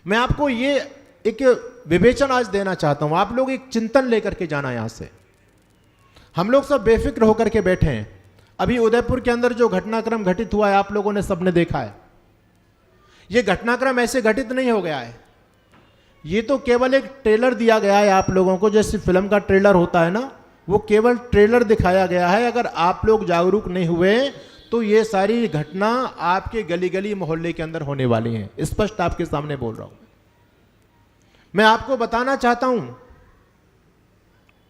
मैं आपको ये एक विवेचन आज देना चाहता हूं, आप लोग एक चिंतन लेकर के जाना यहां से। हम लोग सब बेफिक्र होकर के बैठे हैं। अभी उदयपुर के अंदर जो घटनाक्रम घटित हुआ है आप लोगों ने सबने देखा है। ये घटनाक्रम ऐसे घटित नहीं हो गया है, ये तो केवल एक ट्रेलर दिया गया है आप लोगों को, जैसे फिल्म का ट्रेलर होता है ना, वो केवल ट्रेलर दिखाया गया है। अगर आप लोग जागरूक नहीं हुए तो ये सारी घटना आपके गली गली मोहल्ले के अंदर होने वाली हैं। स्पष्ट आपके सामने बोल रहा हूं। मैं आपको बताना चाहता हूं,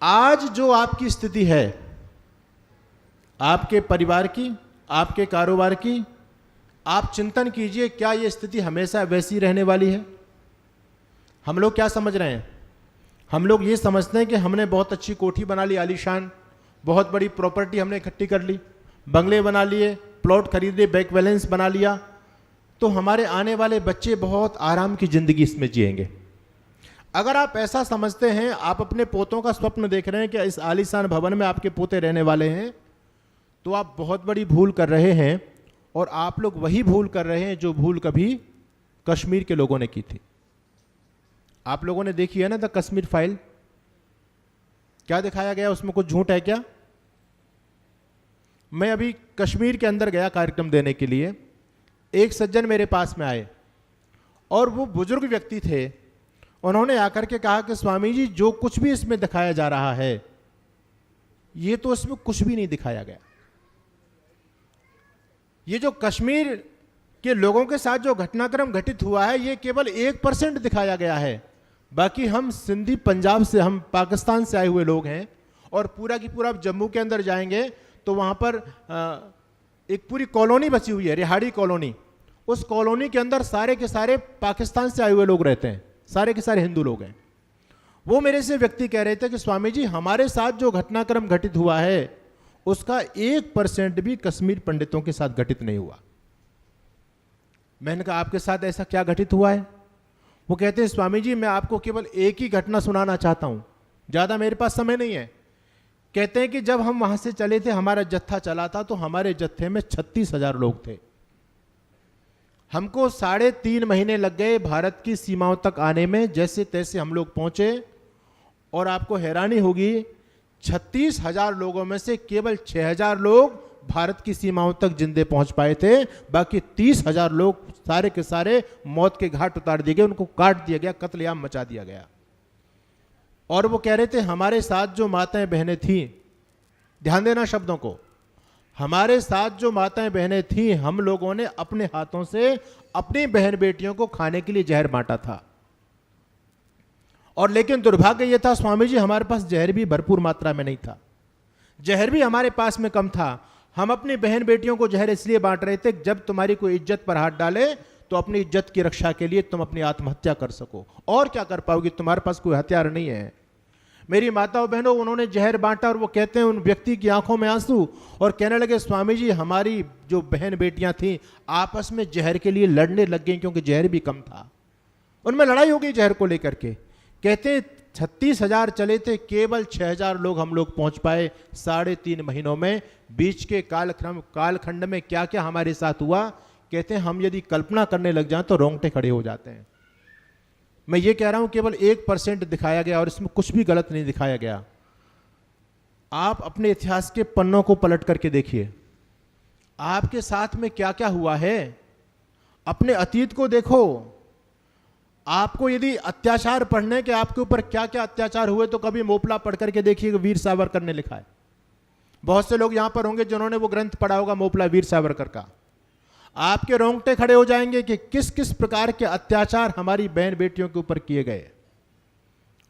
आज जो आपकी स्थिति है, आपके परिवार की, आपके कारोबार की, आप चिंतन कीजिए, क्या ये स्थिति हमेशा वैसी रहने वाली है? हम लोग क्या समझ रहे हैं? हम लोग ये समझते हैं कि हमने बहुत अच्छी कोठी बना ली, आलीशान, बहुत बड़ी प्रॉपर्टी हमने इकट्ठी कर ली, बंगले बना लिए, प्लॉट खरीदे, बैंक बैलेंस बना लिया, तो हमारे आने वाले बच्चे बहुत आराम की जिंदगी इसमें जिएंगे। अगर आप ऐसा समझते हैं, आप अपने पोतों का स्वप्न देख रहे हैं कि इस आलीशान भवन में आपके पोते रहने वाले हैं, तो आप बहुत बड़ी भूल कर रहे हैं। और आप लोग वही भूल कर रहे हैं जो भूल कभी कश्मीर के लोगों ने की थी। आप लोगों ने देखी है ना द कश्मीर फाइल, क्या दिखाया गया उसमें? कुछ झूठ है क्या? मैं अभी कश्मीर के अंदर गया कार्यक्रम देने के लिए, एक सज्जन मेरे पास में आए और वो बुजुर्ग व्यक्ति थे। उन्होंने आकर के कहा कि स्वामी जी, जो कुछ भी इसमें दिखाया जा रहा है ये तो इसमें कुछ भी नहीं दिखाया गया। ये जो कश्मीर के लोगों के साथ जो घटनाक्रम घटित हुआ है ये केवल 1% दिखाया गया है। बाकी हम सिंधी पंजाब से, हम पाकिस्तान से आए हुए लोग हैं और पूरा की पूरा जम्मू के अंदर जाएंगे तो वहां पर एक पूरी कॉलोनी बची हुई है, रिहाड़ी कॉलोनी। उस कॉलोनी के अंदर सारे के सारे पाकिस्तान से आए हुए लोग रहते हैं, सारे के सारे हिंदू लोग हैं। वो मेरे से व्यक्ति कह रहे थे कि स्वामी जी, हमारे साथ जो घटनाक्रम घटित हुआ है उसका 1% भी कश्मीर पंडितों के साथ घटित नहीं हुआ। मैंने कहा आपके साथ ऐसा क्या घटित हुआ है? वो कहते हैं स्वामी जी, मैं आपको केवल एक ही घटना सुनाना चाहता हूं, ज्यादा मेरे पास समय नहीं है। कहते हैं कि जब हम वहां से चले थे, हमारा जत्था चला था, तो हमारे जत्थे में 36,000 लोग थे। हमको 3.5 महीने लग गए भारत की सीमाओं तक आने में, जैसे तैसे हम लोग पहुंचे। और आपको हैरानी होगी, 36,000 लोगों में से केवल 6,000 लोग भारत की सीमाओं तक जिंदे पहुंच पाए थे। बाकी 30,000 लोग सारे के सारे मौत के घाट उतार दिए गए, उनको काट दिया गया, कत्लेआम मचा दिया गया। और वो कह रहे थे हमारे साथ जो माताएं बहनें थीं, ध्यान देना शब्दों को, हमारे साथ जो माताएं बहनें थीं, हम लोगों ने अपने हाथों से अपनी बहन बेटियों को खाने के लिए जहर बांटा था। और लेकिन दुर्भाग्य यह था स्वामी जी, हमारे पास जहर भी भरपूर मात्रा में नहीं था, जहर भी हमारे पास में कम था। हम अपनी बहन बेटियों को जहर इसलिए बांट रहे थे, जब तुम्हारी कोई इज्जत पर हाथ डाले तो अपनी इज्जत की रक्षा के लिए तुम अपनी आत्महत्या कर सको। और क्या कर पाओगी, तुम्हारे पास कोई हथियार नहीं है। मेरी माताओं बहनों, उन्होंने जहर बांटा और वो कहते हैं उन व्यक्ति की आंखों में आंसू, और कहने लगे स्वामी जी, हमारी जो बहन बेटियां थीं आपस में जहर के लिए लड़ने लग गई, क्योंकि जहर भी कम था। उनमें लड़ाई हो गई जहर को लेकर के। कहते हैं 36,000 चले थे, केवल 6,000 लोग हम लोग पहुंच पाए 3.5 महीनों में। बीच के कालखंड में क्या क्या हमारे साथ हुआ, कहते हैं हम यदि कल्पना करने लग जाएं तो रोंगटे खड़े हो जाते हैं। मैं ये कह रहा हूं केवल 1% दिखाया गया और इसमें कुछ भी गलत नहीं दिखाया गया। आप अपने इतिहास के पन्नों को पलट करके देखिए, आपके साथ में क्या क्या हुआ है। अपने अतीत को देखो। आपको यदि अत्याचार पढ़ने के आपके ऊपर क्या क्या अत्याचार हुए तो कभी मोपला पढ़ करके देखिए, वीर सावरकर ने लिखा है। बहुत से लोग यहां पर होंगे जिन्होंने वो ग्रंथ पढ़ा होगा, मोपला वीर सावरकर का। आपके रोंगटे खड़े हो जाएंगे कि किस किस प्रकार के अत्याचार हमारी बहन बेटियों के ऊपर किए गए।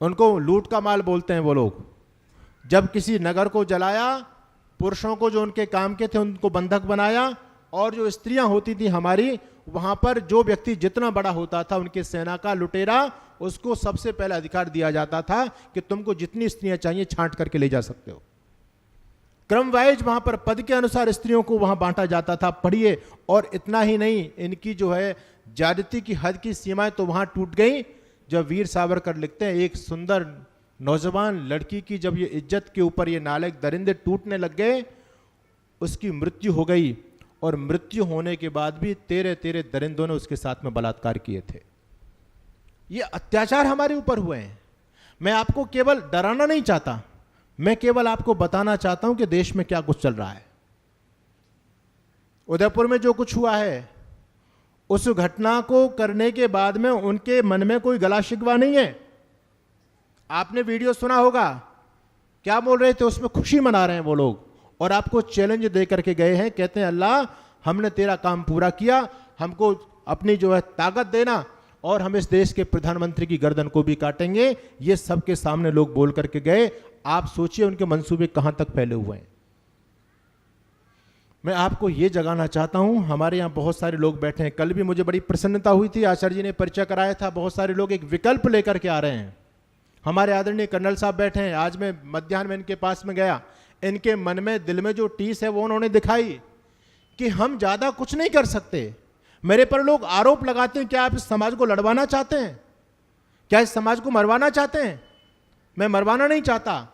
उनको लूट का माल बोलते हैं वो लोग। जब किसी नगर को जलाया, पुरुषों को जो उनके काम के थे उनको बंधक बनाया, और जो स्त्रियां होती थी हमारी, वहां पर जो व्यक्ति जितना बड़ा होता था उनके सेना का लुटेरा, उसको सबसे पहले अधिकार दिया जाता था कि तुमको जितनी स्त्रियां चाहिए छांट करके ले जा सकते हो। क्रम वाइज वहां पर पद के अनुसार स्त्रियों को वहां बांटा जाता था, पढ़िए। और इतना ही नहीं, इनकी जो है ज्यादती की हद की सीमाएं तो वहां टूट गई जब वीर सावरकर लिखते हैं, एक सुंदर नौजवान लड़की की जब ये इज्जत के ऊपर ये नालायक दरिंदे टूटने लग गए, उसकी मृत्यु हो गई। और मृत्यु होने के बाद भी 13 दरिंदों ने उसके साथ में बलात्कार किए थे। ये अत्याचार हमारे ऊपर हुए हैं। मैं आपको केवल डराना नहीं चाहता, मैं केवल आपको बताना चाहता हूं कि देश में क्या कुछ चल रहा है। उदयपुर में जो कुछ हुआ है, उस घटना को करने के बाद में उनके मन में कोई गला शिकवा नहीं है। आपने वीडियो सुना होगा, क्या बोल रहे थे, उसमें खुशी मना रहे हैं वो लोग, और आपको चैलेंज दे करके गए हैं, कहते हैं अल्लाह हमने तेरा काम पूरा किया, हमको अपनी जो है ताकत देना, और हम इस देश के प्रधानमंत्री की गर्दन को भी काटेंगे। ये सबके सामने लोग बोल करके गए। आप सोचिए उनके मंसूबे कहां तक फैले हुए हैं। मैं आपको ये जगाना चाहता हूं, हमारे यहां बहुत सारे लोग बैठे हैं। कल भी मुझे बड़ी प्रसन्नता हुई थी, आचार्य जी ने परिचय कराया था, बहुत सारे लोग एक विकल्प लेकर के आ रहे हैं। हमारे आदरणीय कर्नल साहब बैठे हैं, आज मैं मध्याह्न में इनके पास में गया, इनके मन में दिल में जो टीस है वो उन्होंने दिखाई कि हम ज्यादा कुछ नहीं कर सकते। मेरे पर लोग आरोप लगाते हैं, क्या आप इस समाज को लड़वाना चाहते हैं, क्या इस समाज को मरवाना चाहते हैं? मैं मरवाना नहीं चाहता,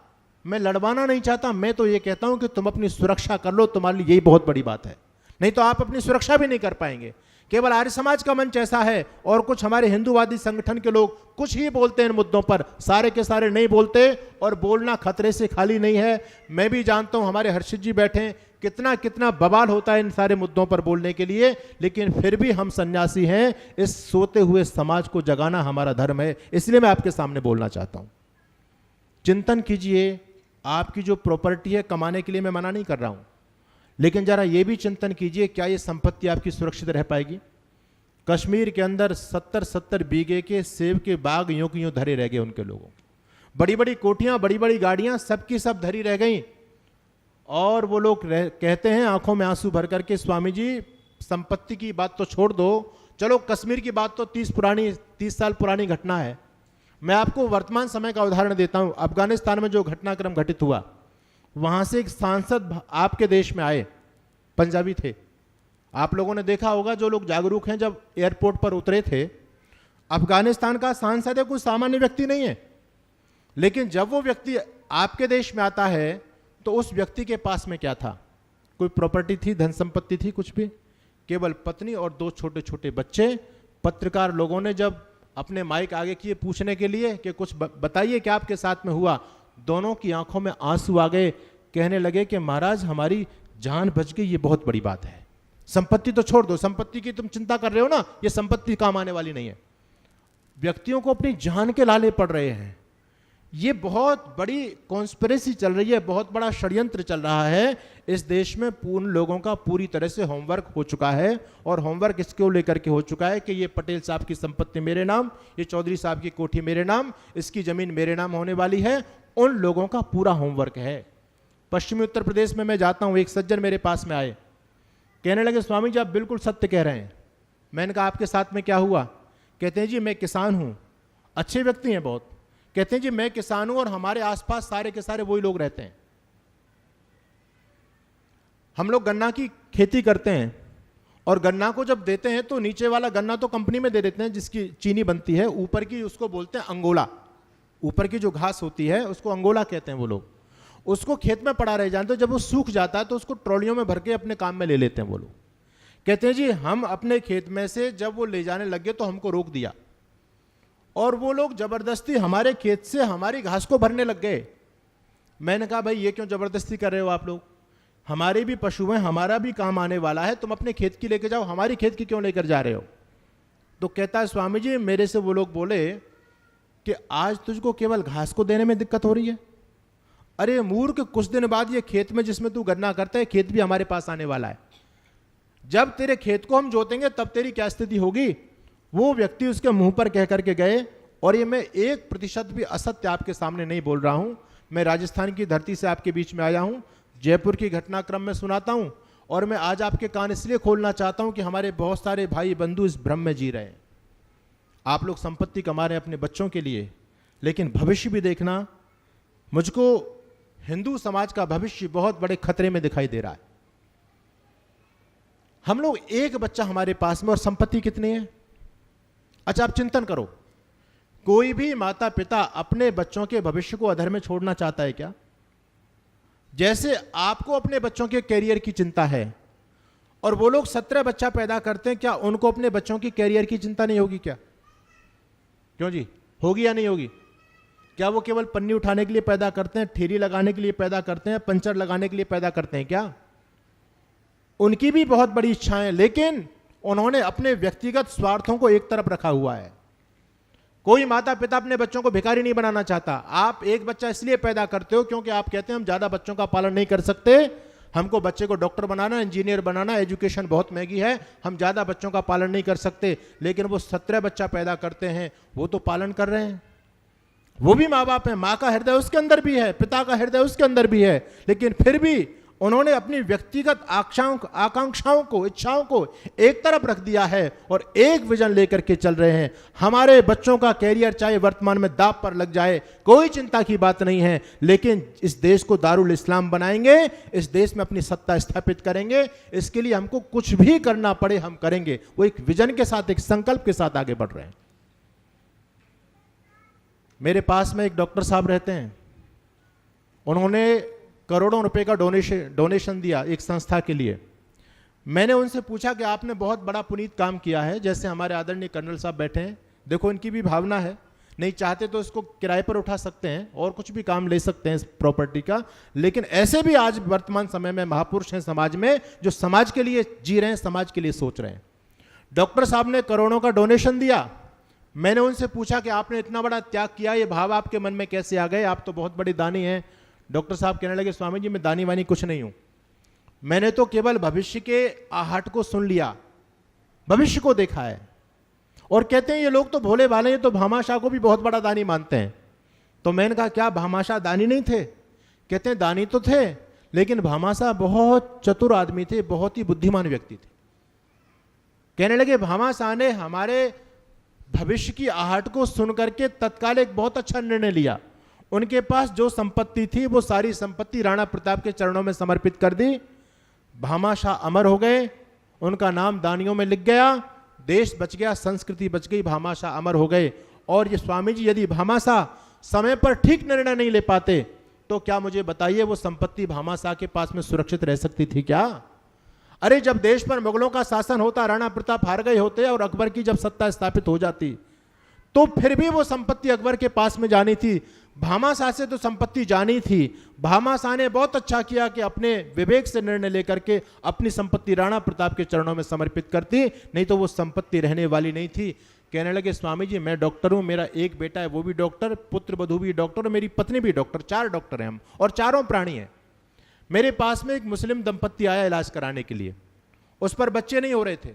मैं लड़वाना नहीं चाहता। मैं तो ये कहता हूं कि तुम अपनी सुरक्षा कर लो, तुम्हारे लिए यही बहुत बड़ी बात है। नहीं तो आप अपनी सुरक्षा भी नहीं कर पाएंगे। केवल आर्य समाज का मंच ऐसा है, और कुछ हमारे हिंदूवादी संगठन के लोग कुछ ही बोलते हैं इन मुद्दों पर, सारे के सारे नहीं बोलते, और बोलना खतरे से खाली नहीं है। मैं भी जानता हूं, हमारे हर्षित जी बैठे हैं, कितना कितना बवाल होता है इन सारे मुद्दों पर बोलने के लिए, लेकिन फिर भी हम सन्यासी हैं। इस सोते हुए समाज को जगाना हमारा धर्म है, इसलिए मैं आपके सामने बोलना चाहता हूं। चिंतन कीजिए, आपकी जो प्रॉपर्टी है कमाने के लिए मैं मना नहीं कर रहा हूं, लेकिन जरा यह भी चिंतन कीजिए, क्या यह संपत्ति आपकी सुरक्षित रह पाएगी? कश्मीर के अंदर 70-70 बीघे के सेब के बाग यूं की यूं धरे रह गए उनके लोगों। बड़ी बड़ी कोठियां, बड़ी बड़ी गाड़ियां, सबकी सब धरी रह गई, और वो लोग कहते हैं आंखों में आंसू भर करके, स्वामी जी संपत्ति की बात तो छोड़ दो, चलो कश्मीर की बात तो 30 साल पुरानी घटना है। मैं आपको वर्तमान समय का उदाहरण देता हूं। अफगानिस्तान में जो घटनाक्रम घटित हुआ, वहां से एक सांसद आपके देश में आए, पंजाबी थे, आप लोगों ने देखा होगा, जो लोग जागरूक हैं, जब एयरपोर्ट पर उतरे थे। अफगानिस्तान का सांसद है, कोई सामान्य व्यक्ति नहीं है, लेकिन जब वो व्यक्ति आपके देश में आता है तो उस व्यक्ति के पास में क्या था? कोई प्रॉपर्टी थी, धन संपत्ति थी? कुछ भी। केवल पत्नी और 2 छोटे छोटे बच्चे। पत्रकार लोगों ने जब अपने माइक आगे किए पूछने के लिए कि कुछ बताइए क्या आपके साथ में हुआ, दोनों की आंखों में आंसू आ गए, कहने लगे कि महाराज हमारी जान बच गई, ये बहुत बड़ी बात है। संपत्ति तो छोड़ दो, संपत्ति की तुम चिंता कर रहे हो ना, ये संपत्ति काम आने वाली नहीं है। व्यक्तियों को अपनी जान के लाले पड़ रहे हैं। ये बहुत बड़ी कॉन्स्पिरेसी चल रही है, बहुत बड़ा षड्यंत्र चल रहा है। इस देश में पूर्ण लोगों का पूरी तरह से होमवर्क हो चुका है, और होमवर्क इसको लेकर के हो चुका है कि ये पटेल साहब की संपत्ति मेरे नाम, ये चौधरी साहब की कोठी मेरे नाम, इसकी जमीन मेरे नाम होने वाली है। उन लोगों का पूरा होमवर्क है। पश्चिमी उत्तर प्रदेश में मैं जाता हूं, एक सज्जन मेरे पास में आए, कहने लगे स्वामी जी आप बिल्कुल सत्य कह रहे हैं। मैंने कहा आपके साथ में क्या हुआ? कहते हैं जी मैं किसान हूं। अच्छे व्यक्ति हैं बहुत। कहते हैं जी मैं किसान हूं, और हमारे आसपास सारे के सारे वही लोग रहते हैं। हम लोग गन्ना की खेती करते हैं, और गन्ना को जब देते हैं तो नीचे वाला गन्ना तो कंपनी में दे देते हैं जिसकी चीनी बनती है, ऊपर की उसको बोलते हैं अंगोला। ऊपर की जो घास होती है उसको अंगोला कहते हैं वो लोग। उसको खेत में पड़ा रह जाते, जब वो सूख जाता है तो उसको ट्रॉलियों में भर के अपने काम में ले लेते हैं वो लोग। कहते हैं जी हम अपने खेत में से जब वो ले जाने लगे तो हमको रोक दिया, और वो लोग जबरदस्ती हमारे खेत से हमारी घास को भरने लग गए। मैंने कहा भाई ये क्यों जबरदस्ती कर रहे हो आप लोग? हमारे भी पशु हैं, हमारा भी काम आने वाला है, तुम अपने खेत की लेके जाओ, हमारी खेत की क्यों लेकर जा रहे हो? तो कहता है स्वामी जी मेरे से वो लोग बोले कि आज तुझको केवल घास को देने में दिक्कत हो रही है। अरे मूर्ख, कुछ दिन बाद ये खेत में जिसमें तू गन्ना करता है, खेत भी हमारे पास आने वाला है। जब तेरे खेत को हम जोतेंगे तब तेरी क्या स्थिति होगी? वो व्यक्ति उसके मुंह पर कह करके गए। और ये मैं 1% भी असत्य आपके सामने नहीं बोल रहा हूं। मैं राजस्थान की धरती से आपके बीच में आया हूं, जयपुर की घटनाक्रम में सुनाता हूं, और मैं आज आपके कान इसलिए खोलना चाहता हूं कि हमारे बहुत सारे भाई बंधु इस भ्रम में जी रहे हैं। आप लोग संपत्ति कमा रहे हैं अपने बच्चों के लिए, लेकिन भविष्य भी देखना। मुझको हिंदू समाज का भविष्य बहुत बड़े खतरे में दिखाई दे रहा है। हम लोग एक बच्चा हमारे पास में, और संपत्ति कितनी है? अच्छा आप चिंतन करो, कोई भी माता पिता अपने बच्चों के भविष्य को अधर में छोड़ना चाहता है क्या? जैसे आपको अपने बच्चों के कैरियर की चिंता है, और वो लोग 17 बच्चा पैदा करते हैं, क्या उनको अपने बच्चों की कैरियर की चिंता नहीं होगी क्या? क्यों जी, होगी या नहीं होगी? क्या वो केवल पन्नी उठाने के लिए पैदा करते हैं, ठेरी लगाने के लिए पैदा करते हैं, पंचर लगाने के लिए पैदा करते हैं क्या? उनकी भी बहुत बड़ी इच्छाएं, लेकिन उन्होंने अपने व्यक्तिगत स्वार्थों को एक तरफ रखा हुआ है। कोई माता पिता अपने बच्चों को भिखारी नहीं बनाना चाहता। आप एक बच्चा इसलिए पैदा करते हो क्योंकि आप कहते हैं हम ज्यादा बच्चों का पालन नहीं कर सकते, हमको बच्चे को डॉक्टर बनाना, इंजीनियर बनाना, एजुकेशन बहुत महंगी है, हम ज्यादा बच्चों का पालन नहीं कर सकते। लेकिन वो 17 बच्चा पैदा करते हैं, वो तो पालन कर रहे हैं। वो भी माँ बाप है, माँ का हृदय उसके अंदर भी है, पिता का हृदय उसके अंदर भी है, लेकिन फिर भी उन्होंने अपनी व्यक्तिगत आकांक्षाओं को, इच्छाओं को एक तरफ रख दिया है और एक विजन लेकर के चल रहे हैं। हमारे बच्चों का कैरियर चाहे वर्तमान में दांव पर लग जाए, कोई चिंता की बात नहीं है, लेकिन इस देश को दारुल इस्लाम बनाएंगे, इस देश में अपनी सत्ता स्थापित करेंगे। इसके लिए हमको कुछ भी करना पड़े हम करेंगे। वो एक विजन के साथ, एक संकल्प के साथ आगे बढ़ रहे हैं। मेरे पास में एक डॉक्टर साहब रहते हैं, उन्होंने करोड़ों रुपए का डोनेशन दिया एक संस्था के लिए। मैंने उनसे पूछा कि आपने बहुत बड़ा पुनीत काम किया है, जैसे हमारे आदरणीय कर्नल साहब बैठे हैं, देखो इनकी भी भावना है, नहीं चाहते तो इसको किराए पर उठा सकते हैं और कुछ भी काम ले सकते हैं इस प्रॉपर्टी का, लेकिन ऐसे भी आज वर्तमान समय में महापुरुष हैं समाज में, जो समाज के लिए जी रहे हैं, समाज के लिए सोच रहे हैं। डॉक्टर साहब ने करोड़ों का डोनेशन दिया। मैंने उनसे पूछा कि आपने इतना बड़ा त्याग किया, ये भाव आपके मन में कैसे आ गए, आप तो बहुत बड़े दानी हैं। डॉक्टर साहब कहने लगे, स्वामी जी मैं दानी वानी कुछ नहीं हूं, मैंने तो केवल भविष्य के आहट को सुन लिया, भविष्य को देखा है। और कहते हैं ये लोग तो भोले भाले हैं, तो भामाशाह को भी बहुत बड़ा दानी मानते हैं। तो मैंने कहा क्या भामाशाह दानी नहीं थे? कहते हैं दानी तो थे, लेकिन भामाशाह बहुत चतुर आदमी थे, बहुत ही बुद्धिमान व्यक्ति थे। कहने लगे भामाशाह ने हमारे भविष्य की आहट को सुन करके तत्काल एक बहुत अच्छा निर्णय लिया। उनके पास जो संपत्ति थी वो सारी संपत्ति राणा प्रताप के चरणों में समर्पित कर दी। भामाशाह अमर हो गए, उनका नाम दानियों में लिख गया, देश बच गया, संस्कृति बच गई, भामाशाह अमर हो गए। और ये स्वामी जी यदि भामाशाह समय पर ठीक निर्णय नहीं ले पाते तो क्या मुझे बताइए वो संपत्ति भामाशाह के पास में सुरक्षित रह सकती थी क्या? अरे जब देश पर मुगलों का शासन होता, राणा प्रताप हार गए होते और अकबर की जब सत्ता स्थापित हो जाती, तो फिर भी वो संपत्ति अकबर के पास में जानी थी। भामाशाह से तो संपत्ति जानी थी। भामाशाह ने बहुत अच्छा किया कि अपने विवेक से निर्णय लेकर के अपनी संपत्ति राणा प्रताप के चरणों में समर्पित करती, नहीं तो वो संपत्ति रहने वाली नहीं थी। कहने लगे स्वामी जी मैं डॉक्टर हूं, मेरा एक बेटा है वो भी डॉक्टर, पुत्र वधू भी डॉक्टर, मेरी पत्नी भी डॉक्टर, 4 डॉक्टर हैं हम, और चारों प्राणी हैं। मेरे पास में एक मुस्लिम दंपत्ति आया इलाज कराने के लिए, उस पर बच्चे नहीं हो रहे थे,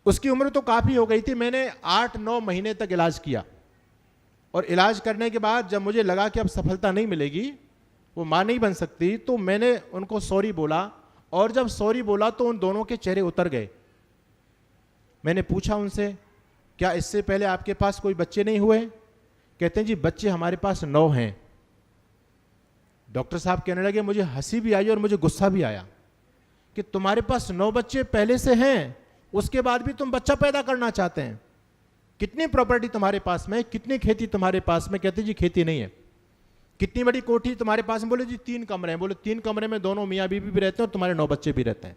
उसकी उम्र तो काफी हो गई थी। मैंने 8-9 महीने तक इलाज किया और इलाज करने के बाद जब मुझे लगा कि अब सफलता नहीं मिलेगी, वो मां नहीं बन सकती, तो मैंने उनको सॉरी बोला। और जब सॉरी बोला तो उन दोनों के चेहरे उतर गए। मैंने पूछा उनसे क्या इससे पहले आपके पास कोई बच्चे नहीं हुए? कहते हैं जी बच्चे हमारे पास 9 हैं। डॉक्टर साहब कहने लगे, मुझे हंसी भी आई और मुझे गुस्सा भी आया कि तुम्हारे पास 9 बच्चे पहले से हैं, उसके बाद भी तुम बच्चा पैदा करना चाहते हैं। कितनी प्रॉपर्टी तुम्हारे पास में, कितनी खेती तुम्हारे पास में? कहते जी खेती नहीं है। कितनी बड़ी कोठी तुम्हारे पास में? बोले जी 3 कमरे हैं। बोले 3 कमरे में दोनों मियाँ बीवी भी रहते हैं और तुम्हारे 9 बच्चे भी रहते हैं।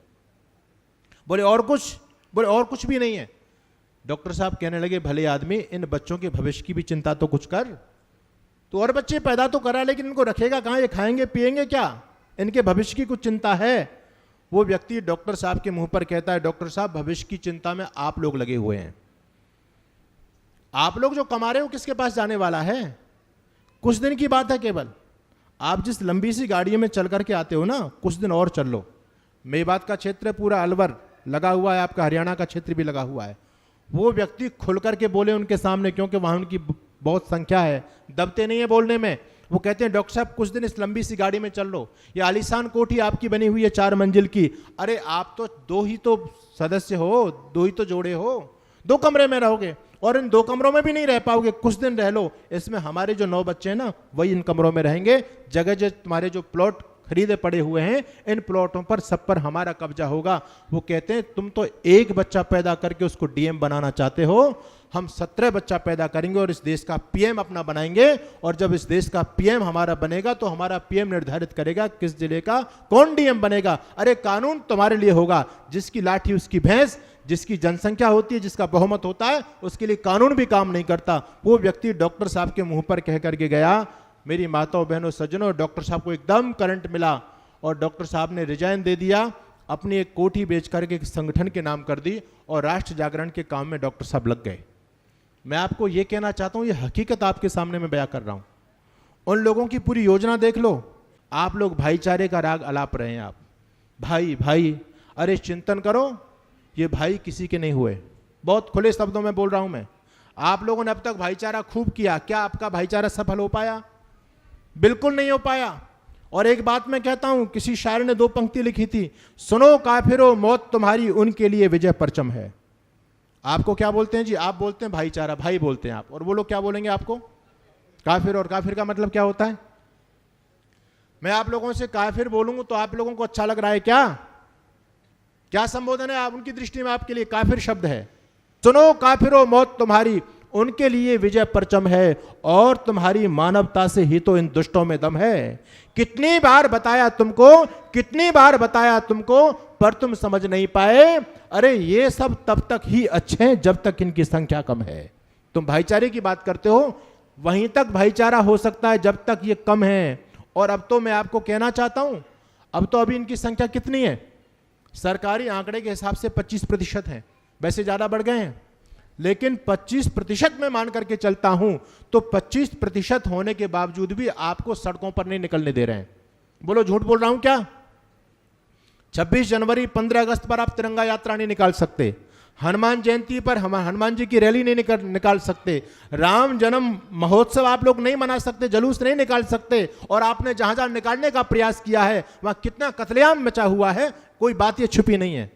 बोले और कुछ? बोले और कुछ भी नहीं है। डॉक्टर साहब कहने लगे, भले आदमी, इन बच्चों के भविष्य की भी चिंता तो कुछ कर। तो और बच्चे पैदा तो करा, लेकिन इनको रखेगा कहां? ये खाएंगे पिएंगे क्या? इनके भविष्य की कुछ चिंता है? वो व्यक्ति डॉक्टर साहब के मुंह पर कहता है, डॉक्टर साहब भविष्य की चिंता में आप लोग लगे हुए हैं। आप लोग जो कमा रहे हो किसके पास जाने वाला है? कुछ दिन की बात है केवल। आप जिस लंबी सी गाड़ी में चल करके आते हो ना, कुछ दिन और चल लो। मेवात का क्षेत्र पूरा अलवर लगा हुआ है, आपका हरियाणा का क्षेत्र भी लगा हुआ है। वो व्यक्ति खुल करके बोले उनके सामने, क्योंकि वहां उनकी बहुत संख्या है, दबते नहीं है बोलने में। वो कहते हैं डॉक्टर साहब कुछ दिन इस लंबी सी गाड़ी में चल लो, ये आलीशान कोठी आपकी बनी हुई है 4 मंजिल की। अरे आप तो 2 ही तो सदस्य हो, 2 ही तो जोड़े हो, 2 कमरे में रहोगे और इन 2 कमरों में भी नहीं रह पाओगे, कुछ दिन रह लो। इसमें हमारे जो 9 बच्चे हैं ना, वही इन कमरों में रहेंगे। जगह जगह तुम्हारे जो प्लॉट खरीदे पड़े हुए हैं, इन प्लॉटों पर सब पर हमारा कब्जा होगा। वो कहते हैं तुम तो एक बच्चा पैदा करके उसको डीएम बनाना चाहते हो, हम 17 बच्चा पैदा करेंगे और इस देश का पीएम अपना बनाएंगे। और जब इस देश का पीएम हमारा बनेगा तो हमारा पीएम निर्धारित करेगा किस जिले का कौन डीएम बनेगा। अरे कानून तुम्हारे लिए होगा, जिसकी लाठी उसकी भैंस, जिसकी जनसंख्या होती है, जिसका बहुमत होता है, उसके लिए कानून भी काम नहीं करता। वो व्यक्ति डॉक्टर साहब के मुंह पर कह करके गया, मेरी माताओं बहनों सज्जनों, डॉक्टर साहब को एकदम करंट मिला और डॉक्टर साहब ने रिजाइन दे दिया, अपनी एक कोठी बेच करके एक संगठन के नाम कर दी और राष्ट्र जागरण के काम में डॉक्टर साहब लग गए। मैं आपको ये कहना चाहता हूं, ये हकीकत आपके सामने मैं बयां कर रहा हूं। उन लोगों की पूरी योजना देख लो। आप लोग भाईचारे का राग अलाप रहे हैं। आप भाई भाई, अरे चिंतन करो, ये भाई किसी के नहीं हुए। बहुत खुले शब्दों में बोल रहा हूं मैं। आप लोगों ने अब तक भाईचारा खूब किया, क्या आपका भाईचारा सफल हो पाया? बिल्कुल नहीं हो पाया। और एक बात मैं कहता हूं, किसी शायर ने 2 पंक्ति लिखी थी, सुनो काफिरो मौत तुम्हारी उनके लिए विजय परचम है। आपको क्या बोलते हैं जी? आप बोलते हैं भाईचारा, भाई बोलते हैं आप, और वो लोग क्या बोलेंगे आपको? काफिर। और काफिर का मतलब क्या होता है? मैं आप लोगों से काफिर बोलूंगा तो आप लोगों को अच्छा लग रहा है क्या? क्या संबोधन है आप उनकी दृष्टि में? आपके लिए काफिर शब्द है। सुनो काफिरो मौत तुम्हारी उनके लिए विजय परचम है, और तुम्हारी मानवता से ही तो इन दुष्टों में दम है। कितनी बार बताया तुमको, कितनी बार बताया तुमको, पर तुम समझ नहीं पाए। अरे ये सब तब तक ही अच्छे हैं जब तक इनकी संख्या कम है। तुम भाईचारे की बात करते हो, वहीं तक भाईचारा हो सकता है जब तक ये कम है। और अब तो मैं आपको कहना चाहता हूं, अब तो अभी इनकी संख्या कितनी है? सरकारी आंकड़े के हिसाब से 25% है। वैसे ज्यादा बढ़ गए हैं, लेकिन 25% में मान करके चलता हूं तो 25% होने के बावजूद भी आपको सड़कों पर नहीं निकलने दे रहे हैं। बोलो झूठ बोल रहा हूं क्या? 26 जनवरी 15 अगस्त पर आप तिरंगा यात्रा नहीं निकाल सकते। हनुमान जयंती पर हम हनुमान जी की रैली नहीं निकाल सकते। राम जन्म महोत्सव आप लोग नहीं मना सकते, जुलूस नहीं निकाल सकते। और आपने जहां जहां निकालने का प्रयास किया है वहां कितना कत्लेआम मचा हुआ है, कोई बात ये छुपी नहीं है।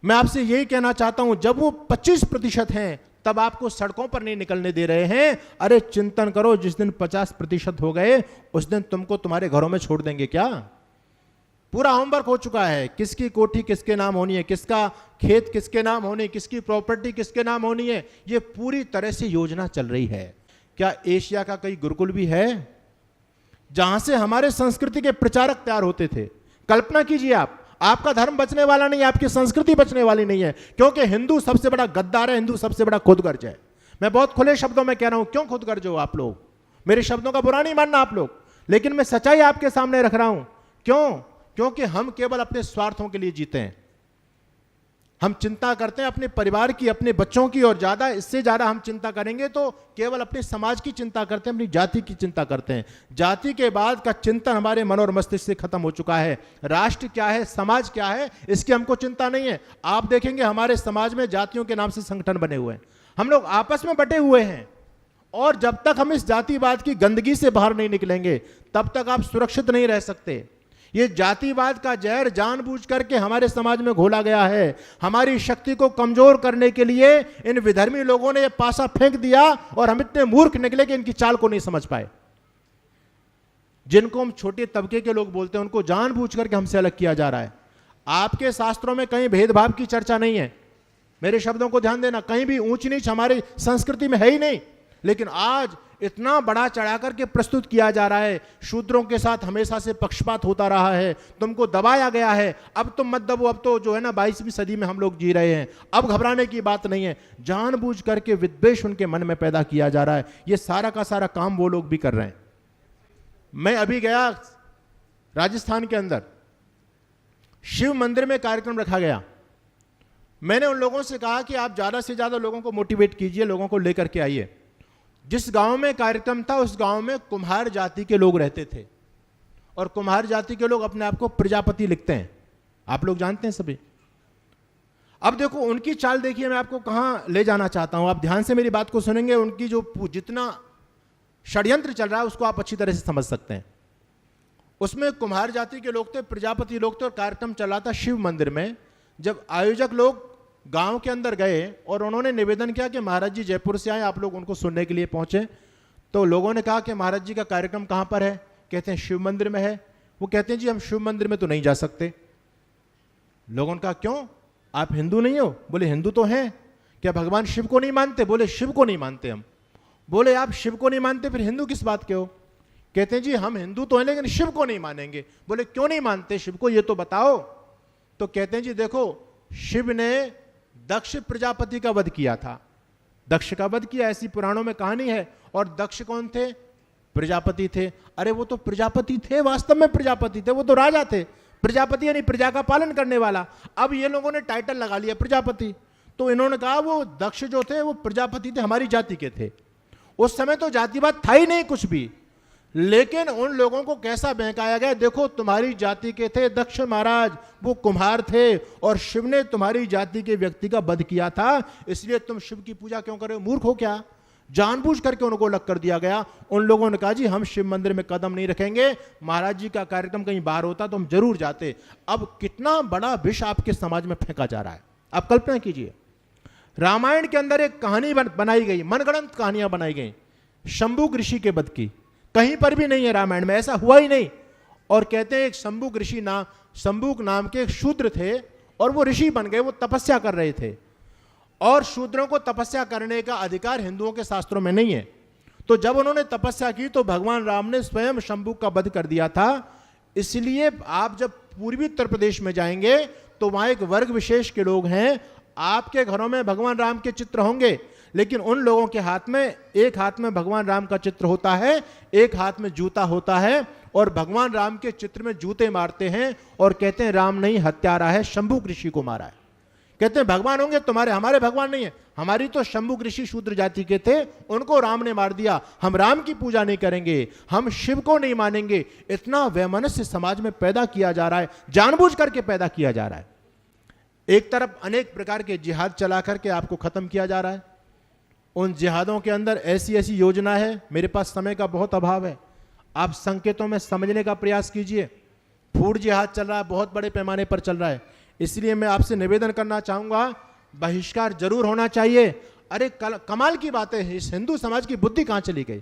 मैं आपसे यही कहना चाहता हूं, जब वो 25% हैं तब आपको सड़कों पर नहीं निकलने दे रहे हैं। अरे चिंतन करो, जिस दिन 50% हो गए उस दिन तुमको तुम्हारे घरों में छोड़ देंगे क्या? पूरा होमवर्क हो चुका है, किसकी कोठी किसके नाम होनी है, किसका खेत किसके नाम होनी, किसकी प्रॉपर्टी किसके नाम होनी है, ये पूरी तरह से योजना चल रही है। क्या एशिया का कोई गुरुकुल भी है जहां से हमारे संस्कृति के प्रचारक तैयार होते थे? कल्पना कीजिए आप, आपका धर्म बचने वाला नहीं है, आपकी संस्कृति बचने वाली नहीं है, क्योंकि हिंदू सबसे बड़ा गद्दार है, हिंदू सबसे बड़ा खुदगर्ज है। मैं बहुत खुले शब्दों में कह रहा हूं, क्यों खुदगर्ज हो आप लोग? मेरे शब्दों का बुरा नहीं मानना आप लोग, लेकिन मैं सच्चाई आपके सामने रख रहा हूं। क्यों? क्योंकि हम केवल अपने स्वार्थों के लिए जीते हैं। हम चिंता करते हैं अपने परिवार की, अपने बच्चों की, और ज्यादा इससे ज्यादा हम चिंता करेंगे तो केवल अपने समाज की चिंता करते हैं, अपनी जाति की चिंता करते हैं। जाति के बाद का चिंतन हमारे मन और मस्तिष्क से खत्म हो चुका है। राष्ट्र क्या है, समाज क्या है, इसकी हमको चिंता नहीं है। आप देखेंगे हमारे समाज में जातियों के नाम से संगठन बने हुए हैं, हम लोग आपस में बटे हुए हैं। और जब तक हम इस जातिवाद की गंदगी से बाहर नहीं निकलेंगे तब तक आप सुरक्षित नहीं रह सकते। ये जातिवाद का जहर जानबूझ करके हमारे समाज में घोला गया है। हमारी शक्ति को कमजोर करने के लिए इन विधर्मी लोगों ने ये पासा फेंक दिया और हम इतने मूर्ख निकले कि इनकी चाल को नहीं समझ पाए। जिनको हम छोटे तबके के लोग बोलते हैं उनको जानबूझ करके हमसे अलग किया जा रहा है। आपके शास्त्रों में कहीं भेदभाव की चर्चा नहीं है, मेरे शब्दों को ध्यान देना। कहीं भी ऊंच नीच हमारी संस्कृति में है ही नहीं, लेकिन आज इतना बड़ा चढ़ा करके प्रस्तुत किया जा रहा है। शूद्रों के साथ हमेशा से पक्षपात होता रहा है, तुमको दबाया गया है, अब तुम मत दबो, अब तो जो है ना 22वीं सदी में हम लोग जी रहे हैं, अब घबराने की बात नहीं है। जानबूझ करके विद्वेष उनके मन में पैदा किया जा रहा है। ये सारा का सारा काम वो लोग भी कर रहे हैं। मैं अभी गया राजस्थान के अंदर, शिव मंदिर में कार्यक्रम रखा गया। मैंने उन लोगों से कहा कि आप ज्यादा से ज्यादा लोगों को मोटिवेट कीजिए, लोगों को लेकर के आइए। जिस गांव में कार्यक्रम था उस गांव में कुम्हार जाति के लोग रहते थे, और कुम्हार जाति के लोग अपने आप को प्रजापति लिखते हैं, आप लोग जानते हैं सभी। अब देखो उनकी चाल देखिए, मैं आपको कहां ले जाना चाहता हूं, आप ध्यान से मेरी बात को सुनेंगे। उनकी जो जितना षड्यंत्र चल रहा है उसको आप अच्छी तरह से समझ सकते हैं। उसमें कुम्हार जाति के लोग थे, प्रजापति लोग थे, और कार्यक्रम चल रहा था शिव मंदिर में। जब आयोजक लोग गांव के अंदर गए और उन्होंने निवेदन किया कि महाराज जी जयपुर से आए, आप लोग उनको सुनने के लिए पहुंचे, तो लोगों ने कहा कि महाराज जी का कार्यक्रम कहां पर है? कहते हैं शिव मंदिर में है। वो कहते हैं जी हम शिव मंदिर में तो नहीं जा सकते। लोगों ने कहा क्यों, आप हिंदू नहीं हो? बोले हिंदू तो हैं। क्या भगवान शिव को नहीं मानते? बोले शिव को नहीं मानते हम। बोले आप शिव को नहीं मानते फिर हिंदू किस बात के हो? कहते हैं जी हम हिंदू तो हैं लेकिन शिव को नहीं मानेंगे। बोले क्यों नहीं मानते शिव को, ये तो बताओ। तो कहते हैं जी देखो शिव ने दक्ष प्रजापति का वध किया था, दक्ष का वध किया, ऐसी पुराणों में कहानी है। और दक्ष कौन थे? प्रजापति थे। अरे वो तो प्रजापति थे, वास्तव में प्रजापति थे, वो तो राजा थे। प्रजापति यानी प्रजा का पालन करने वाला। अब ये लोगों ने टाइटल लगा लिया प्रजापति, तो इन्होंने कहा वो दक्ष जो थे वो प्रजापति थे, हमारी जाति के थे। उस समय तो जातिवाद था ही नहीं कुछ भी, लेकिन उन लोगों को कैसा बहकाया गया, देखो तुम्हारी जाति के थे दक्ष महाराज, वो कुम्हार थे और शिव ने तुम्हारी जाति के व्यक्ति का वध किया था, इसलिए तुम शिव की पूजा क्यों कर रहे हो? मूर्ख हो क्या? जानबूझ करके उनको अलग कर दिया गया। उन लोगों ने कहा जी हम शिव मंदिर में कदम नहीं रखेंगे, महाराज जी का कार्यक्रम कहीं बाहर होता तो हम जरूर जाते। अब कितना बड़ा विष आपके समाज में फेंका जा रहा है, आप कल्पना कीजिए। रामायण के अंदर एक कहानी बनाई गई, मनगढ़ंत कहानियां बनाई गई शंभुक ऋषि के वध की, कहीं पर भी नहीं है रामायण में, ऐसा हुआ ही नहीं। और कहते हैं एक शंभुक ऋषि शंभुक नाम के एक शूद्र थे और वो ऋषि बन गए, वो तपस्या कर रहे थे। और शूद्रों को तपस्या करने का अधिकार हिंदुओं के शास्त्रों में नहीं है। तो जब उन्होंने तपस्या की तो भगवान राम ने स्वयं शंभुक का वध कर दिया था। इसलिए आप जब पूर्वी उत्तर प्रदेश में जाएंगे तो वहां एक वर्ग विशेष के लोग हैं, आपके घरों में भगवान राम के चित्र होंगे, लेकिन उन लोगों के हाथ में, एक हाथ में भगवान राम का चित्र होता है, एक हाथ में जूता होता है, और भगवान राम के चित्र में जूते मारते हैं और कहते हैं राम नहीं हत्यारा है, शंभुक ऋषि को मारा है। कहते हैं भगवान होंगे तुम्हारे, हमारे भगवान नहीं है, हमारी तो शंभुक ऋषि शूद्र जाति के थे, उनको राम ने मार दिया, हम राम की पूजा नहीं करेंगे, हम शिव को नहीं मानेंगे। इतना वैमनस्य समाज में पैदा किया जा रहा है, जानबूझ करके पैदा किया जा रहा है। एक तरफ अनेक प्रकार के जिहाद चला करके आपको खत्म किया जा रहा है, उन जिहादों के अंदर ऐसी ऐसी योजना है, मेरे पास समय का बहुत अभाव है, आप संकेतों में समझने का प्रयास कीजिए। फूड जिहाद चल रहा है, बहुत बड़े पैमाने पर चल रहा है, इसलिए मैं आपसे निवेदन करना चाहूंगा बहिष्कार जरूर होना चाहिए। अरे कमाल की बात है, इस हिंदू समाज की बुद्धि कहां चली गई?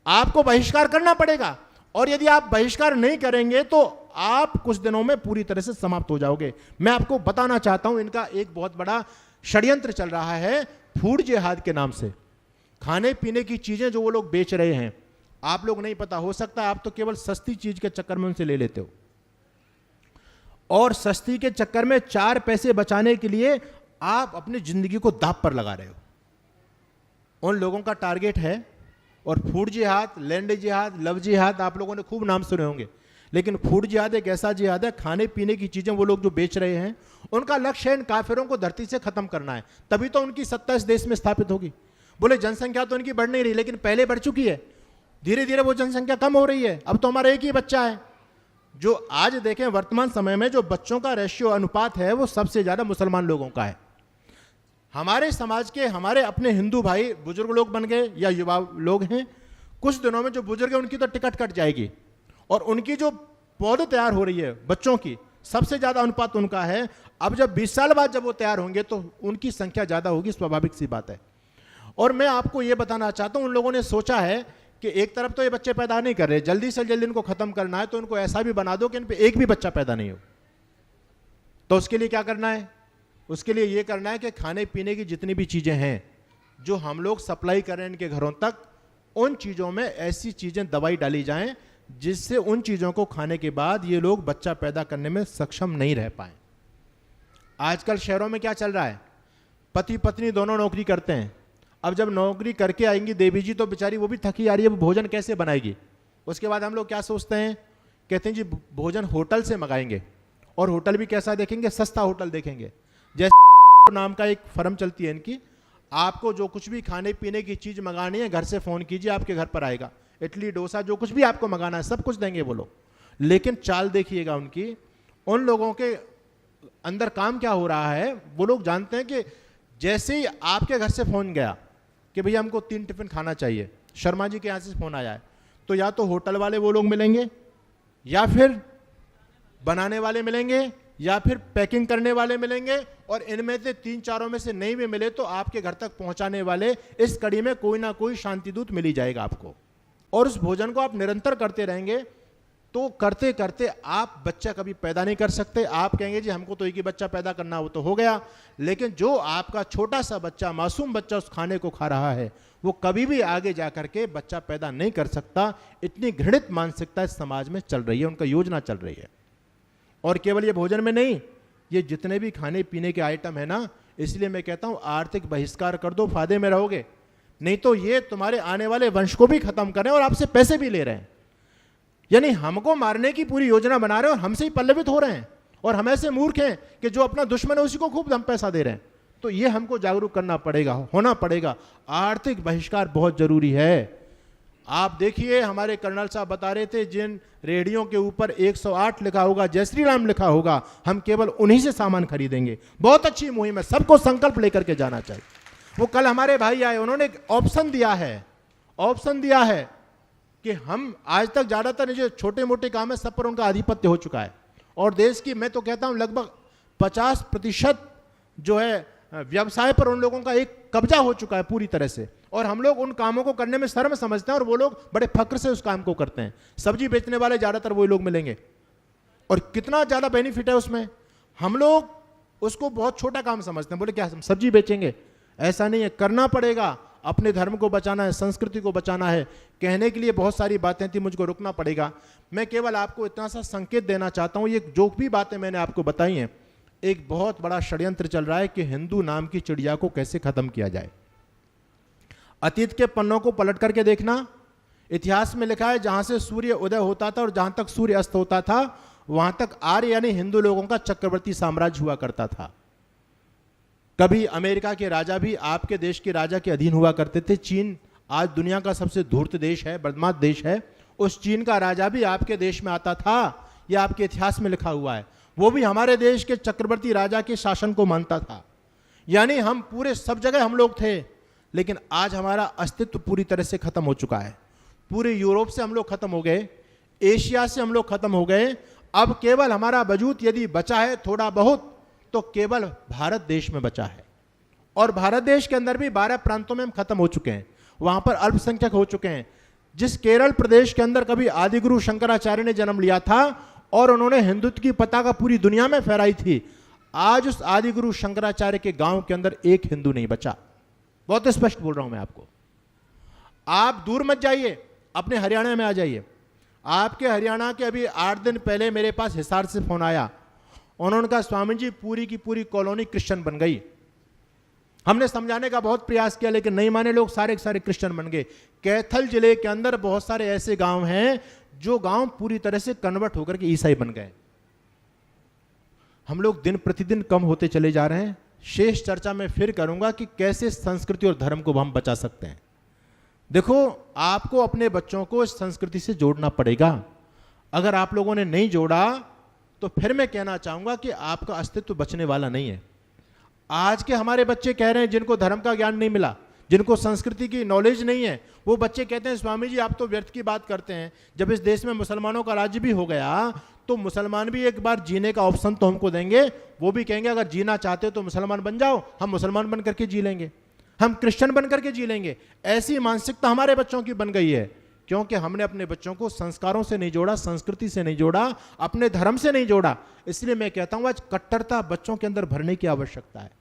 आपको बहिष्कार करना पड़ेगा, और यदि आप बहिष्कार नहीं करेंगे तो आप कुछ दिनों में पूरी तरह से समाप्त हो जाओगे। मैं आपको बताना चाहता हूं, इनका एक बहुत बड़ा षड्यंत्र चल रहा है फूड जिहाद के नाम से। खाने पीने की चीजें जो वो लोग बेच रहे हैं, आप लोग नहीं पता, हो सकता है आप तो केवल सस्ती चीज के चक्कर में उनसे ले लेते हो, और सस्ती के चक्कर में 4 पैसे बचाने के लिए आप अपनी जिंदगी को दांव पर लगा रहे हो। उन लोगों का टारगेट है। और फूड जिहाद, लैंड जिहाद, लव जिहाद आप लोगों ने खूब नाम सुने होंगे, लेकिन फूड जिहाद एक ऐसा जिहाद है, खाने पीने की चीजें वो लोग जो बेच रहे हैं, उनका लक्ष्य है इन काफिरों को धरती से खत्म करना है, तभी तो उनकी सत्ता इस देश में स्थापित होगी। बोले जनसंख्या तो उनकी बढ़ नहीं रही, लेकिन पहले बढ़ चुकी है, धीरे धीरे वो जनसंख्या कम हो रही है। अब तो हमारा एक ही बच्चा है। जो आज देखें वर्तमान समय में जो बच्चों का रेशियो अनुपात है वो सबसे ज्यादा मुसलमान लोगों का है। हमारे समाज के, हमारे अपने हिंदू भाई बुजुर्ग लोग बन गए या युवा लोग हैं, कुछ दिनों में जो बुजुर्ग हैं उनकी तो टिकट कट जाएगी, और उनकी जो पौधे तैयार हो रही है बच्चों की, सबसे ज्यादा अनुपात उनका है। अब जब 20 साल बाद जब वो तैयार होंगे तो उनकी संख्या ज्यादा होगी, स्वाभाविक सी बात है। और मैं आपको ये बताना चाहता हूं, उन लोगों ने सोचा है कि एक तरफ तो ये बच्चे पैदा नहीं कर रहे, जल्दी से जल्दी इनको खत्म करना है, तो इनको ऐसा भी बना दो कि इन पे एक भी बच्चा पैदा नहीं हो। तो उसके लिए क्या करना है? उसके लिए ये करना है कि खाने पीने की जितनी भी चीजें हैं जो हम लोग सप्लाई कर रहे हैं इनके घरों तक, उन चीजों में ऐसी चीजें, दवाई डाली जाएं जिससे उन चीजों को खाने के बाद ये लोग बच्चा पैदा करने में सक्षम नहीं रह पाए। आजकल शहरों में क्या चल रहा है, पति पत्नी दोनों नौकरी करते हैं। अब जब नौकरी करके आएंगी देवी जी तो बेचारी वो भी थकी आ रही है, वो भोजन कैसे बनाएगी? उसके बाद हम लोग क्या सोचते हैं, कहते हैं जी भोजन होटल से मंगाएंगे, और होटल भी कैसा देखेंगे? सस्ता होटल देखेंगे। जैसे नाम का एक फर्म चलती है इनकी, आपको जो कुछ भी खाने पीने की चीज मंगानी है घर से फोन कीजिए, आपके घर पर आएगा। इडली डोसा जो कुछ भी आपको मंगाना है सब कुछ देंगे वो लोग। लेकिन चाल देखिएगा उनकी, उन लोगों के अंदर काम क्या हो रहा है, वो लोग जानते हैं कि जैसे ही आपके घर से फोन गया कि भैया हमको 3 टिफिन खाना चाहिए, शर्मा जी के यहाँ से फोन आया है, तो या तो होटल वाले वो लोग मिलेंगे, या फिर बनाने वाले मिलेंगे, या फिर पैकिंग करने वाले मिलेंगे, और इनमें से 3-4 में से नहीं भी मिले तो आपके घर तक पहुंचाने वाले, इस कड़ी में कोई ना कोई शांतिदूत मिल ही जाएगा आपको। और उस भोजन को आप निरंतर करते रहेंगे तो करते करते आप बच्चा कभी पैदा नहीं कर सकते। आप कहेंगे जी हमको तो एक ही बच्चा पैदा करना, हो तो हो गया, लेकिन जो आपका छोटा सा बच्चा, मासूम बच्चा उस खाने को खा रहा है, वो कभी भी आगे जाकर के बच्चा पैदा नहीं कर सकता। इतनी घृणित मानसिकता इस समाज में चल रही है, उनका योजना चल रही है। और केवल ये भोजन में नहीं, ये जितने भी खाने पीने के आइटम है ना, इसलिए मैं कहता हूं आर्थिक बहिष्कार कर दो, फायदे में रहोगे। नहीं तो ये तुम्हारे आने वाले वंश को भी खत्म कर रहे हैं और आपसे पैसे भी ले रहे हैं। यानी हमको मारने की पूरी योजना बना रहे हैं और हमसे ही पल्लवित हो रहे हैं, और हम ऐसे मूर्ख हैं कि जो अपना दुश्मन है उसी को खूब हम पैसा दे रहे हैं। तो ये हमको जागरूक करना पड़ेगा, होना पड़ेगा। आर्थिक बहिष्कार बहुत जरूरी है। आप देखिए, हमारे कर्नल साहब बता रहे थे, जिन रेडियो के ऊपर 108 लिखा होगा, जय श्री राम लिखा होगा, हम केवल उन्हीं से सामान खरीदेंगे। बहुत अच्छी मुहिम है, सबको संकल्प लेकर के जाना चाहिए। वो कल हमारे भाई आए, उन्होंने एक ऑप्शन दिया है कि हम आज तक ज्यादातर जो छोटे मोटे काम है सब पर उनका आधिपत्य हो चुका है, और देश की मैं तो कहता हूं लगभग 50% जो है व्यवसाय पर उन लोगों का एक कब्जा हो चुका है पूरी तरह से। और हम लोग उन कामों को करने में शर्म समझते हैं और वो लोग बड़े फक्र से उस काम को करते हैं। सब्जी बेचने वाले ज्यादातर वही लोग मिलेंगे, और कितना ज्यादा बेनिफिट है उसमें। हम लोग उसको बहुत छोटा काम समझते हैं, बोले क्या हम सब्जी बेचेंगे? ऐसा नहीं है, करना पड़ेगा। अपने धर्म को बचाना है, संस्कृति को बचाना है। कहने के लिए बहुत सारी बातें थी, मुझको रुकना पड़ेगा। मैं केवल आपको इतना सा संकेत देना चाहता हूं, ये जो भी बातें मैंने आपको बताई हैं, एक बहुत बड़ा षड्यंत्र चल रहा है कि हिंदू नाम की चिड़िया को कैसे खत्म किया जाए। अतीत के पन्नों को पलट करके देखना, इतिहास में लिखा है जहां से सूर्य उदय होता था और जहां तक सूर्य अस्त होता था, वहां तक आर्य यानी हिंदू लोगों का चक्रवर्ती साम्राज्य हुआ करता था। कभी अमेरिका के राजा भी आपके देश के राजा के अधीन हुआ करते थे। चीन आज दुनिया का सबसे धूर्त देश है, बदमाश देश है, उस चीन का राजा भी आपके देश में आता था, यह आपके इतिहास में लिखा हुआ है। वो भी हमारे देश के चक्रवर्ती राजा के शासन को मानता था। यानी हम पूरे सब जगह हम लोग थे, लेकिन आज हमारा अस्तित्व पूरी तरह से खत्म हो चुका है। पूरे यूरोप से हम लोग खत्म हो गए, एशिया से हम लोग खत्म हो गए। अब केवल हमारा वजूद यदि बचा है थोड़ा बहुत, तो केवल भारत देश में बचा है। और भारत देश के अंदर भी 12 प्रांतों में हम खत्म हो चुके हैं, वहां पर अल्पसंख्यक हो चुके हैं। जिस केरल प्रदेश के अंदर कभी आदिगुरु शंकराचार्य ने जन्म लिया था और उन्होंने हिंदुत्व की पताका पूरी दुनिया में फहराई थी, आज उस आदिगुरु शंकराचार्य के गांव के अंदर एक हिंदू नहीं बचा। बहुत स्पष्ट बोल रहा हूं मैं आपको। आप दूर मत जाइए, अपने हरियाणा में आ जाइए। आपके हरियाणा के अभी 8 दिन पहले मेरे पास हिसार से फोन आया, उन्होंने कहा स्वामी जी पूरी की पूरी कॉलोनी क्रिश्चियन बन गई। हमने समझाने का बहुत प्रयास किया लेकिन नहीं माने लोग, सारे के सारे क्रिश्चियन बन गए। कैथल जिले के अंदर बहुत सारे ऐसे गांव हैं जो गांव पूरी तरह से कन्वर्ट होकर के ईसाई बन गए। हम लोग दिन प्रतिदिन कम होते चले जा रहे हैं। शेष चर्चा में फिर करूंगा कि कैसे संस्कृति और धर्म को हम बचा सकते हैं। देखो, आपको अपने बच्चों को इस संस्कृति से जोड़ना पड़ेगा। अगर आप लोगों ने नहीं जोड़ा तो फिर मैं कहना चाहूंगा कि आपका अस्तित्व बचने वाला नहीं है। आज के हमारे बच्चे कह रहे हैं, जिनको धर्म का ज्ञान नहीं मिला, जिनको संस्कृति की नॉलेज नहीं है, वो बच्चे कहते हैं स्वामी जी आप तो व्यर्थ की बात करते हैं। जब इस देश में मुसलमानों का राज्य भी हो गया तो मुसलमान भी एक बार जीने का ऑप्शन तो हमको देंगे। वो भी कहेंगे अगर जीना चाहते हो तो मुसलमान बन जाओ, हम मुसलमान बन करके जी लेंगे, हम क्रिश्चियन बन करके जी लेंगे। ऐसी मानसिकता हमारे बच्चों की बन गई है, क्योंकि हमने अपने बच्चों को संस्कारों से नहीं जोड़ा, संस्कृति से नहीं जोड़ा, अपने धर्म से नहीं जोड़ा। इसलिए मैं कहता हूं आज कट्टरता बच्चों के अंदर भरने की आवश्यकता है।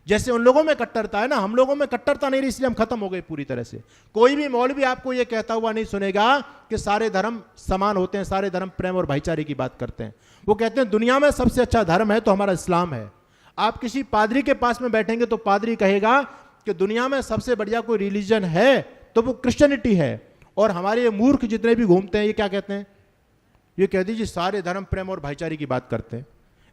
जैसे उन लोगों में कट्टरता है ना, हम लोगों में कट्टरता नहीं रही, इसलिए हम खत्म हो गए पूरी तरह से। कोई भी मौलवी आपको यह कहता हुआ नहीं सुनेगा कि सारे धर्म समान होते हैं, सारे धर्म प्रेम और भाईचारे की बात करते हैं। वो कहते हैं दुनिया में सबसे अच्छा धर्म है तो हमारा इस्लाम है। आप किसी पादरी के पास में बैठेंगे तो पादरी कहेगा कि दुनिया में सबसे बढ़िया कोई रिलीजन है तो वो क्रिश्चियनिटी है। और हमारे ये मूर्ख जितने भी घूमते हैं ये क्या कहते हैं, ये कह दीजिए सारे धर्म प्रेम और भाईचारे की बात करते हैं।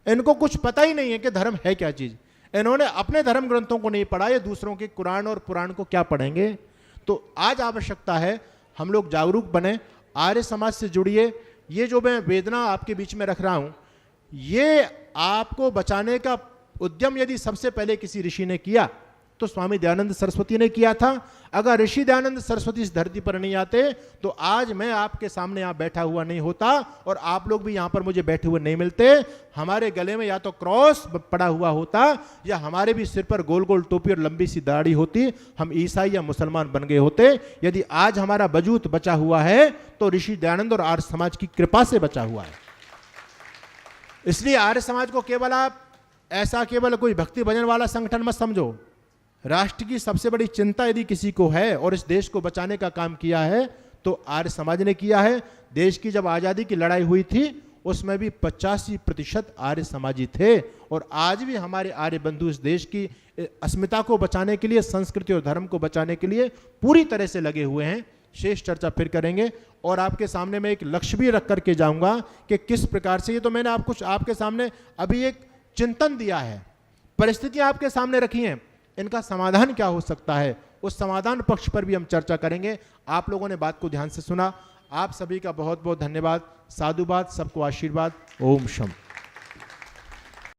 इनको कुछ पता ही नहीं है कि धर्म है क्या चीज। इन्होंने अपने धर्म ग्रंथों को नहीं पढ़ा, ये दूसरों के कुरान और पुराण को क्या पढ़ेंगे। तो आज आवश्यकता है हम लोग जागरूक बने, आर्य समाज से जुड़िए। ये जो मैं वेदना आपके बीच में रख रहा हूं, ये आपको बचाने का उद्यम यदि सबसे पहले किसी ऋषि ने किया तो स्वामी दयानंद सरस्वती ने किया था। अगर ऋषि दयानंद सरस्वती इस धरती पर नहीं आते तो आज मैं आपके सामने यहां बैठा हुआ नहीं होता और आप लोग भी यहां पर मुझे बैठे हुए नहीं मिलते। हमारे गले में या तो क्रॉस पड़ा हुआ होता या हमारे भी सिर पर गोल गोल टोपी और लंबी सी दाढ़ी होती, हम ईसाई या मुसलमान बन गए होते। यदि आज हमारा वजूद बचा हुआ है तो ऋषि दयानंद और आर्य समाज की कृपा से बचा हुआ है। इसलिए आर्य समाज को केवल आप ऐसा केवल कोई भक्ति भजन वाला संगठन मत समझो। राष्ट्र की सबसे बड़ी चिंता यदि किसी को है और इस देश को बचाने का काम किया है तो आर्य समाज ने किया है। देश की जब आज़ादी की लड़ाई हुई थी उसमें भी 85% आर्य समाजी थे। और आज भी हमारे आर्य बंधु इस देश की अस्मिता को बचाने के लिए, संस्कृति और धर्म को बचाने के लिए पूरी तरह से लगे हुए हैं। शेष चर्चा फिर करेंगे। और आपके सामने मैं एक लक्ष्य भी रख करके जाऊंगा कि किस प्रकार से, ये तो मैंने आपके सामने अभी एक चिंतन दिया है, परिस्थितियां आपके सामने रखी हैं, इनका समाधान क्या हो सकता है, उस समाधान पक्ष पर भी हम चर्चा करेंगे। आप लोगों ने बात को ध्यान से सुना, आप सभी का बहुत बहुत धन्यवाद, साधुवाद, सबको आशीर्वाद। ओम शम।